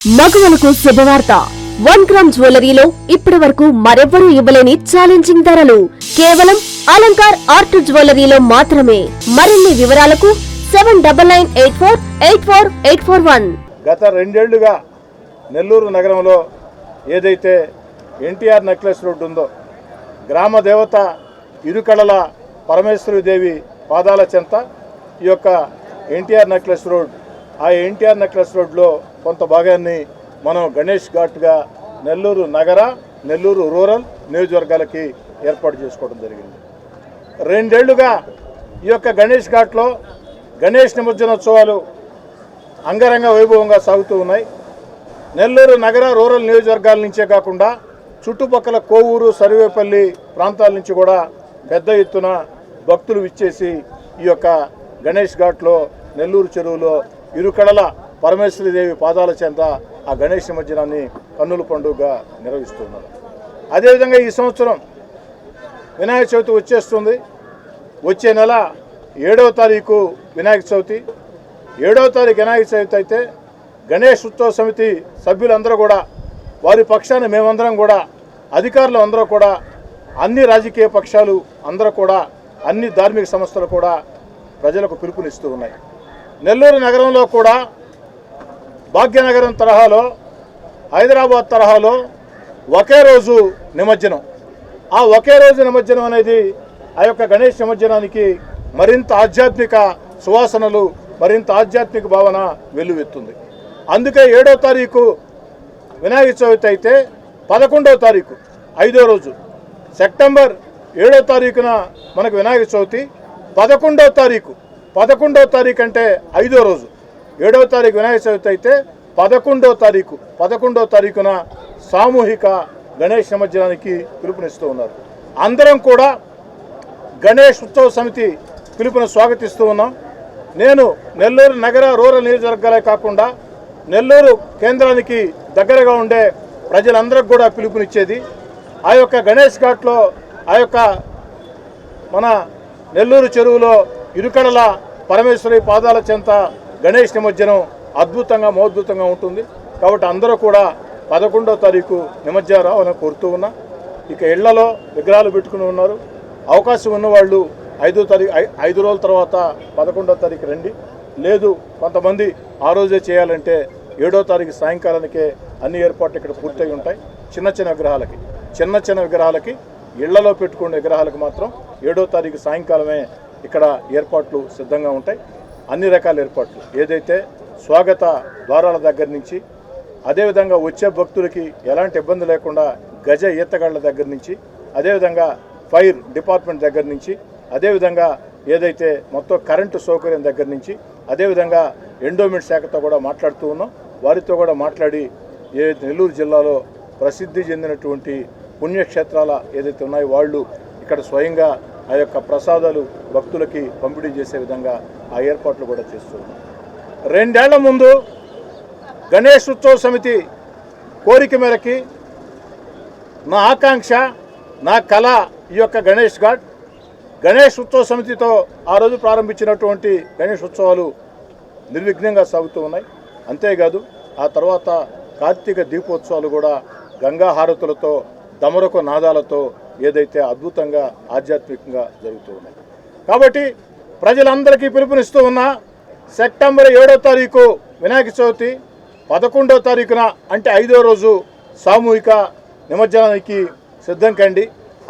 మగవలకు శుభవార్త 1 గ్రామ్ జ్యువెలరీలో ఇప్పటి వరకు మరెవ్వరూ ఇవ్వలేని ఛాలెంజింగ్ ధరలు కేవలం అలంకార్ ఆర్ట్ జ్యువెలరీలో మాత్రమే. మరిన్ని వివరాలకు 7998484841. గత 2 ఏళ్లుగా నెల్లూరు నగరంలో ఏదైతే ఎన్టీఆర్ నెక్లెస్ రోడ్ ఉందో గ్రామ దేవత ఇరుకళల పరమేశ్వరి దేవి పాదాల చెంత ఈ యొక్క ఎన్టీఆర్ నెక్లెస్ రోడ్, ఆ ఎన్టీఆర్ నెక్లెస్ రోడ్లో కొంత భాగాన్ని మనం గణేష్ ఘాట్గా నెల్లూరు నగర, నెల్లూరు రూరల్ నియోజకవర్గాలకి ఏర్పాటు చేసుకోవడం జరిగింది. 2 ఏళ్లుగా ఈ యొక్క గణేష్ ఘాట్లో గణేష్ నిమజ్జనోత్సవాలు అంగరంగ వైభవంగా సాగుతూ ఉన్నాయి. నెల్లూరు నగర, రూరల్ నియోజకవర్గాల నుంచే కాకుండా చుట్టుపక్కల కోవూరు, సర్వేపల్లి ప్రాంతాల నుంచి కూడా పెద్ద ఎత్తున భక్తులు విచ్చేసి ఈ యొక్క గణేష్ ఘాట్లో నెల్లూరు చెరువులో ఇరుకళల పరమేశ్వరీదేవి పాదాల చెంత ఆ గణేష్ నిమజ్జనాన్ని కన్నుల పండుగగా నిర్వహిస్తున్నారు. అదేవిధంగా ఈ సంవత్సరం వినాయక చవితి వచ్చేస్తుంది. వచ్చే నెల 7వ తారీఖు వినాయక చవితి. 7వ తారీఖు వినాయక చవితి అయితే గణేష్ ఉత్సవ సమితి సభ్యులందరూ కూడా, వారి పక్షాన మేమందరం కూడా, అధికారులు అందరూ కూడా, అన్ని రాజకీయ పక్షాలు అందరూ కూడా, అన్ని ధార్మిక సంస్థలు కూడా ప్రజలకు పిలుపునిస్తూ ఉన్నాయి. నెల్లూరు నగరంలో కూడా భాగ్యనగరం తరహాలో, హైదరాబాద్ తరహాలో ఒకే రోజు నిమజ్జనం. ఆ ఒకే రోజు నిమజ్జనం అనేది ఆ యొక్క గణేష్ నిమజ్జనానికి మరింత ఆధ్యాత్మిక సువాసనలు, మరింత ఆధ్యాత్మిక భావన వెల్లువెత్తుంది. అందుకే 7వ తారీఖు వినాయక చవితి అయితే 11వ తారీఖు 5వ రోజు, సెప్టెంబర్ 7వ తారీఖున మనకు వినాయక చవితి. 11వ తారీఖు అంటే 5వ రోజు. 7వ తారీఖు వినాయక చవితి అయితే 11వ తారీఖున సామూహిక గణేష్ నిమజ్జనానికి పిలుపునిస్తూ ఉన్నారు. అందరం కూడా గణేష్ ఉత్సవ సమితి పిలుపును స్వాగతిస్తూ ఉన్నాం. నేను నెల్లూరు నగర, రూరల్ నియోజకవర్గాలే కాకుండా నెల్లూరు కేంద్రానికి దగ్గరగా ఉండే ప్రజలందరికీ కూడా పిలుపునిచ్చేది, ఆ యొక్క గణేష్ ఘాట్లో, ఆ యొక్క మన నెల్లూరు చెరువులో ఇరుకడల పరమేశ్వరి పాదాల చెంత గణేష్ నిమజ్జనం అద్భుతంగా, మహోద్భుతంగా ఉంటుంది. కాబట్టి అందరూ కూడా 11వ తారీఖు నిమజ్జనం రావాలని కోరుతూ ఉన్నా. ఇక ఇళ్లలో విగ్రహాలు పెట్టుకుని ఉన్నారు. అవకాశం ఉన్నవాళ్ళు 5 రోజుల తర్వాత 11వ తారీఖు రండి. లేదు కొంతమంది ఆ రోజే చేయాలంటే 7వ తారీఖు సాయంకాలానికే అన్ని ఏర్పాట్లు ఇక్కడ పూర్తయి ఉంటాయి. చిన్న చిన్న విగ్రహాలకి ఇళ్లలో పెట్టుకునే విగ్రహాలకు మాత్రం 7వ తారీఖు సాయంకాలమే ఇక్కడ ఏర్పాట్లు సిద్ధంగా ఉంటాయి. అన్ని రకాల ఏర్పాట్లు, ఏదైతే స్వాగత ద్వారాల దగ్గర నుంచి, అదేవిధంగా వచ్చే భక్తులకి ఎలాంటి ఇబ్బంది లేకుండా గజ ఈతగాళ్ల దగ్గర నుంచి, అదేవిధంగా ఫైర్ డిపార్ట్మెంట్ దగ్గర నుంచి, అదేవిధంగా ఏదైతే మొత్తం కరెంటు సౌకర్యం దగ్గర నుంచి, అదేవిధంగా ఎండోమెంట్ శాఖతో కూడా మాట్లాడుతూ ఉన్నాం. వారితో కూడా మాట్లాడి నెల్లూరు జిల్లాలో ప్రసిద్ధి చెందినటువంటి పుణ్యక్షేత్రాల ఏదైతే ఉన్నాయో వాళ్ళు ఇక్కడ స్వయంగా ఆ యొక్క ప్రసాదాలు భక్తులకి పంపిణీ చేసే విధంగా ఆ ఏర్పాట్లు కూడా చేస్తూ ఉన్నాం. 2 ఏళ్ల ముందు గణేష్ ఉత్సవ సమితి కోరిక మేరకి నా ఆకాంక్ష, నా కళ ఈ యొక్క గణేష్ ఘాట్, గణేష్ ఉత్సవ సమితితో ఆ రోజు ప్రారంభించినటువంటి గణేష్ ఉత్సవాలు నిర్విఘ్నంగా సాగుతూ ఉన్నాయి. అంతేకాదు ఆ తర్వాత కార్తీక దీపోత్సవాలు కూడా గంగా హారతులతో, దమరక నాదాలతో ఏదైతే అద్భుతంగా, ఆధ్యాత్మికంగా జరుగుతూ ఉన్నాయి. కాబట్టి ప్రజలందరికీ పిలుపునిస్తూ ఉన్నా, సెప్టెంబర్ 7వ తారీఖు వినాయక చవితి, 11వ తారీఖున అంటే 5వ రోజు సామూహిక నిమజ్జనానికి సిద్ధం కండి.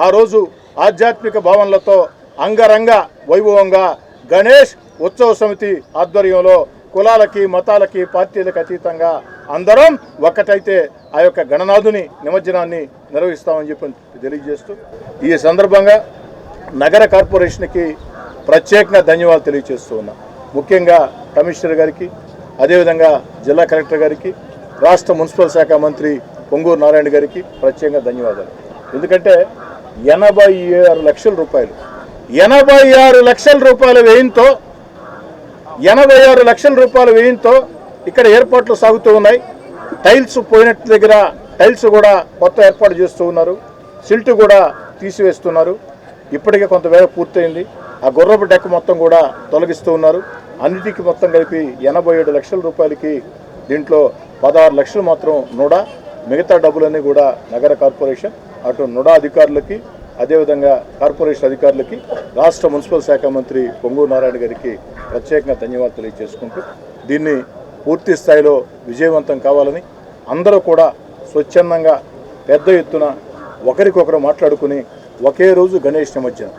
ఆ రోజు ఆధ్యాత్మిక భావనలతో అంగరంగ వైభవంగా గణేష్ ఉత్సవ సమితి ఆధ్వర్యంలో కులాలకి, మతాలకి, పార్టీలకు అతీతంగా అందరం ఒక్కటైతే ఆ యొక్క గణనాథుని నిమజ్జనాన్ని నిర్వహిస్తామని చెప్పి తెలియజేస్తూ, ఈ సందర్భంగా నగర కార్పొరేషన్కి ప్రత్యేకంగా ధన్యవాదాలు తెలియజేస్తూ ఉన్నాం. ముఖ్యంగా కమిషనర్ గారికి, అదేవిధంగా జిల్లా కలెక్టర్ గారికి, రాష్ట్ర మున్సిపల్ శాఖ మంత్రి పొంగూరు నారాయణ గారికి ప్రత్యేకంగా ధన్యవాదాలు. ఎందుకంటే 86 లక్షల రూపాయలు, 86 లక్షల రూపాయల వ్యయంతో, 86 లక్షల రూపాయల వ్యయంతో ఇక్కడ ఏర్పాట్లు సాగుతూ ఉన్నాయి. టైల్స్ పోయినట్టు దగ్గర టైల్స్ కూడా కొత్త ఏర్పాటు చేస్తూ ఉన్నారు. సిల్ట్ కూడా తీసివేస్తున్నారు. ఇప్పటికే కొంత వేగ పూర్తయింది. ఆ గుర్రపు డెక్ మొత్తం కూడా తొలగిస్తూ ఉన్నారు. అన్నిటికీ మొత్తం కలిపి 87 లక్షల రూపాయలకి దీంట్లో 16 లక్షలు మాత్రం నుడా, మిగతా డబ్బులన్నీ కూడా నగర కార్పొరేషన్, అటు నుడా అధికారులకి అదేవిధంగా కార్పొరేషన్ అధికారులకి రాష్ట్ర మున్సిపల్ శాఖ మంత్రి పొంగూరు నారాయణ గారికి ప్రత్యేకంగా ధన్యవాదాలు తెలియజేసుకుంటూ దీన్ని పూర్తి స్థాయిలో విజయవంతం కావాలని అందరూ కూడా స్వచ్ఛందంగా పెద్ద ఎత్తున ఒకరికొకరు మాట్లాడుకుని ఒకే రోజు గణేష్ నిమజ్జనం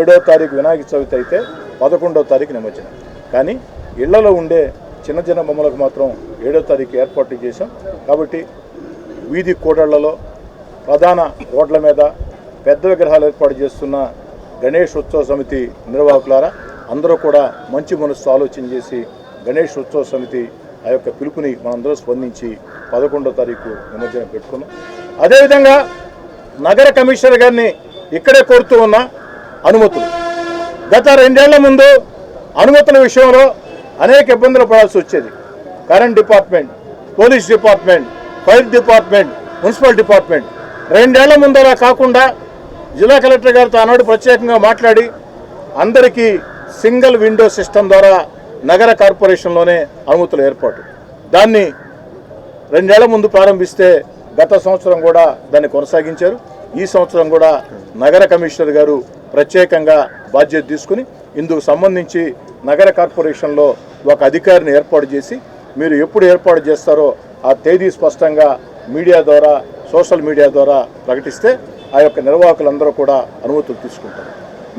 7వ తారీఖు వినాయక చవితి అయితే 11వ తారీఖు నిమజ్జనం. కానీ ఇళ్లలో ఉండే చిన్న చిన్న బొమ్మలకు మాత్రం 7వ తారీఖు ఏర్పాటు చేశాం. కాబట్టి వీధి కూడళ్లలో ప్రధాన రోడ్ల మీద పెద్ద విగ్రహాలు ఏర్పాటు చేస్తున్న గణేష్ ఉత్సవ సమితి నిర్వాహకులారా అందరూ కూడా మంచి మనసుతో ఆలోచన చేసి గణేష్ ఉత్సవ సమితి ఆ యొక్క పిలుపుని మనందరూ స్పందించి 11వ తారీఖు నిమజ్జనం పెట్టుకున్నాం. అదేవిధంగా నగర కమిషనర్ గారిని ఇక్కడే కోరుతూ ఉన్న అనుమతులు, గత 2 ఏళ్ల ముందు అనుమతుల విషయంలో అనేక ఇబ్బందులు పడాల్సి వచ్చేది. Current department, police department, fire department, municipal department 2 ఏళ్ల ముందు అలా కాకుండా జిల్లా కలెక్టర్ గారితో ఆనాడు ప్రత్యేకంగా మాట్లాడి అందరికీ సింగిల్ విండో సిస్టమ్ ద్వారా నగర కార్పొరేషన్లోనే అనుమతుల ఏర్పాటు, దాన్ని 2 ఏళ్ల ముందు ప్రారంభిస్తే గత సంవత్సరం కూడా దాన్ని కొనసాగించారు. ఈ సంవత్సరం కూడా నగర కమిషనర్ గారు ప్రత్యేకంగా బాధ్యత తీసుకుని ఇందుకు సంబంధించి నగర కార్పొరేషన్లో ఒక అధికారిని ఏర్పాటు చేసి మీరు ఎప్పుడు ఏర్పాటు చేస్తారో ఆ తేదీ స్పష్టంగా మీడియా ద్వారా, సోషల్ మీడియా ద్వారా ప్రకటిస్తే ఆ యొక్క నిర్వాహకులందరూ కూడా అనుమతులు తీసుకుంటారు.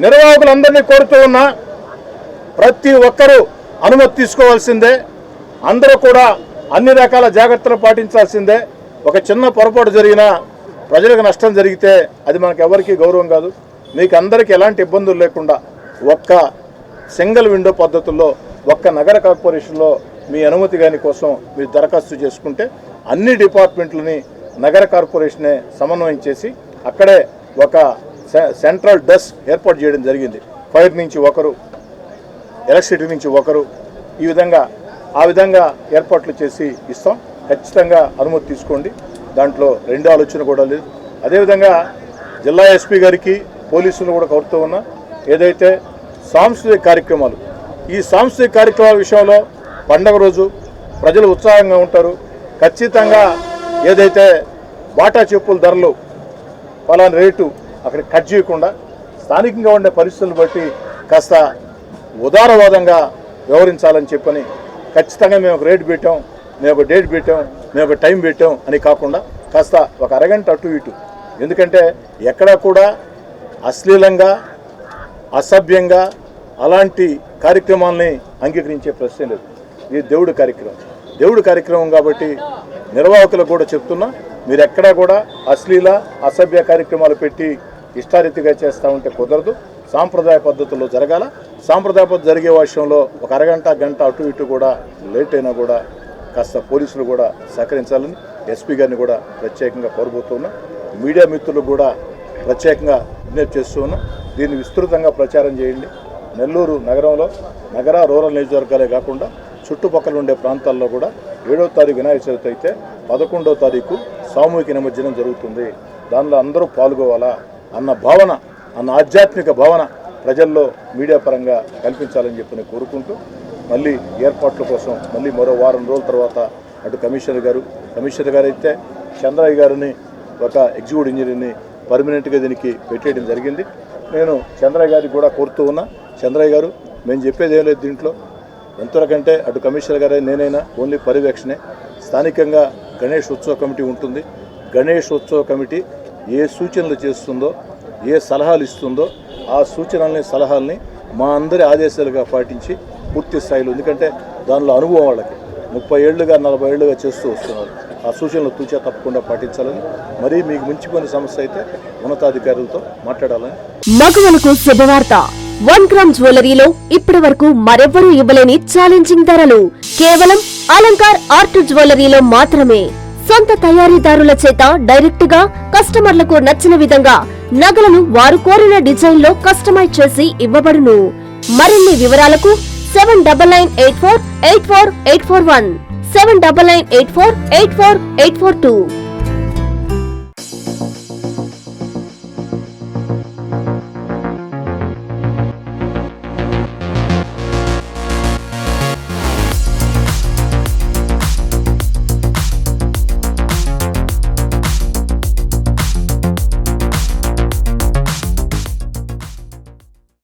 నిర్వాహకులందరినీ కోరుతూ ఉన్నా ప్రతి ఒక్కరూ అనుమతి తీసుకోవాల్సిందే, అందరూ కూడా అన్ని రకాల జాగ్రత్తలు పాటించాల్సిందే. ఒక చిన్న పొరపాటు జరిగినా ప్రజలకు నష్టం జరిగితే అది మనకు ఎవరికీ గౌరవం కాదు. మీకు అందరికీ ఎలాంటి ఇబ్బందులు లేకుండా ఒక్క సింగిల్ విండో పద్ధతుల్లో ఒక్క నగర కార్పొరేషన్లో మీ అనుమతి గాని కోసం మీరు దరఖాస్తు చేసుకుంటే అన్ని డిపార్ట్మెంట్లని నగర కార్పొరేషనే సమన్వయం చేసి అక్కడే ఒక సెంట్రల్ డెస్క్ ఏర్పాటు చేయడం జరిగింది. ఫైర్ నుంచి ఒకరు, ఎలక్ట్రిసిటీ నుంచి ఒకరు, ఆ విధంగా ఏర్పాట్లు చేసి ఇస్తాం. ఖచ్చితంగా అనుమతి తీసుకోండి, దాంట్లో 2 ఆలోచన కూడా లేదు. అదేవిధంగా జిల్లా ఎస్పీ గారికి, పోలీసులు కూడా కోరుతూ ఉన్నా ఏదైతే సాంస్కృతిక కార్యక్రమాలు, ఈ సాంస్కృతిక కార్యక్రమాల విషయంలో పండగ రోజు ప్రజలు ఉత్సాహంగా ఉంటారు. ఖచ్చితంగా ఏదైతే బాటా చెప్పుల ధరలు పలానా రేటు అక్కడ కట్ చేయకుండా స్థానికంగా ఉండే పరిస్థితులను బట్టి కాస్త ఉదారవాదంగా వ్యవహరించాలని చెప్పని ఖచ్చితంగా మేము ఒక రేటు పెట్టాం, మేము ఒక డేట్ పెట్టాం, మేము ఒక టైం పెట్టాం అని కాకుండా కాస్త ఒక అరగంట అటు ఇటు. ఎందుకంటే ఎక్కడా కూడా అశ్లీలంగా, అసభ్యంగా అలాంటి కార్యక్రమాలని అంగీకరించే ప్రశ్నే లేదు. ఇది దేవుడి కార్యక్రమం కాబట్టి నిర్వాహకులకు కూడా చెప్తున్నా, మీరు ఎక్కడా కూడా అశ్లీల, అసభ్య కార్యక్రమాలు పెట్టి ఇష్టారీతిగా చేస్తూ ఉంటే కుదరదు. సాంప్రదాయ పద్ధతుల్లో జరగాల. సాంప్రదాయ పద్ధతి జరిగే విషయంలో ఒక అరగంట, గంట అటు ఇటు కూడా లేట్ అయినా కూడా కాస్త పోలీసులు కూడా సహకరించాలని ఎస్పీ గారిని కూడా ప్రత్యేకంగా కోరబోతున్నా. మీడియా మిత్రులకు కూడా ప్రత్యేకంగా విజ్ఞప్తి చేస్తూ ఉన్నా, దీన్ని విస్తృతంగా ప్రచారం చేయండి. నెల్లూరు నగరంలో నగర రూరల్ నియోజకవర్గాలే కాకుండా చుట్టుపక్కల ఉండే ప్రాంతాల్లో కూడా 7వ తారీఖు వినాయక చవితి అయితే 11వ తారీఖు సామూహిక నిమజ్జనం జరుగుతుంది. దానిలో అందరూ పాల్గొవాలా అన్న భావన, అన్న ఆధ్యాత్మిక భావన ప్రజల్లో మీడియా పరంగా కల్పించాలని చెప్పి నేను కోరుకుంటూ మళ్ళీ ఏర్పాట్ల కోసం మళ్ళీ మరో వారం రోజుల తర్వాత అటు కమిషనర్ గారు అయితే చంద్రయ్య గారిని ఒక ఎగ్జిక్యూటివ్ ఇంజనీర్ని పర్మనెంట్గా దీనికి పెట్టేయడం జరిగింది. నేను చంద్రయ్య గారికి కూడా కోరుతూ ఉన్నా, చంద్రయ్య గారు మేము చెప్పేది ఏం లేదు దీంట్లో, ఎంతవరకంటే అటు కమిషనర్ గారే నేనైనా ఓన్లీ పర్యవేక్షణే. స్థానికంగా గణేష్ ఉత్సవ కమిటీ ఉంటుంది. గణేష్ ఉత్సవ కమిటీ ఏ సూచనలు చేస్తుందో, ఏ సలహాలు ఇస్తుందో ఆ సూచనల్ని, సలహాలని మా అందరి ఆదేశాలుగా పాటించి పూర్తి స్థాయిలో, ఎందుకంటే దానిలో అనుభవం వాళ్ళకి 30 ఏళ్లుగా 40 ఏళ్లుగా చేస్తూ వస్తున్నారు. ఆ సూచనలు తూచా తప్పకుండా పాటించాలని, మరీ మీకు మించిపోయిన సమస్య అయితే ఉన్నతాధికారులతో మాట్లాడాలని. మగవలకు శుభవార్త. 1 గ్రామ్ జ్యువెలరీలో ఇప్పటి వరకు మరెవ్వరూ ఇవ్వలేని ఛాలెంజింగ్ ధరలు కేవలం అలంకార్ ఆర్ట్ జ్యువెలరీలో మాత్రమే. సొంత తయారీదారుల చేత డైరెక్ట్ గా కస్టమర్లకు నచ్చిన విధంగా నగలను వారు కోరిన డిజైన్ లో కస్టమైజ్ చేసి ఇవ్వబడును. మరిన్ని వివరాలకు 7998484841 7998484842